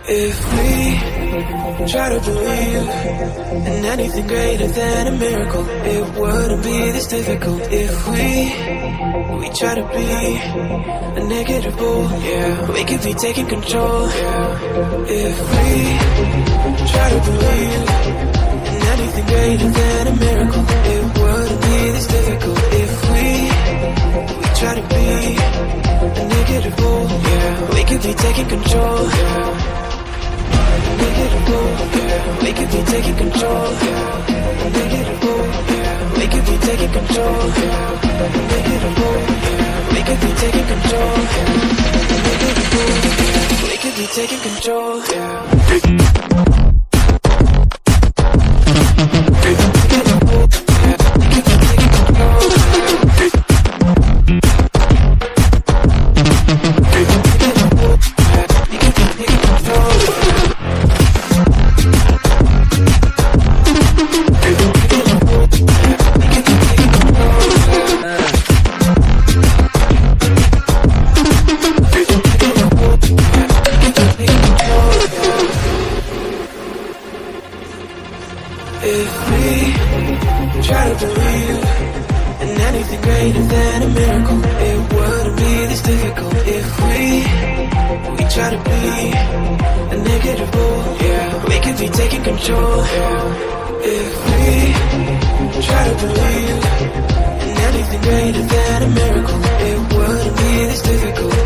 If we try to believe in anything greater than a miracle, it wouldn't be this difficult. If we try to be a negative bull, yeah, we could be taking control, yeah. If we try to believe in anything greater than a miracle, it wouldn't be this difficult. If we try to be a negative bull, yeah, we could be taking control, yeah. We could be taking control. We could be taking control. We could be taking control. We could be taking control. If we try to believe in anything greater than a miracle, it wouldn't be this difficult. If we try to be a negative bull, yeah, we could be taking control, yeah. If we try to believe in anything greater than a miracle, it wouldn't be this difficult.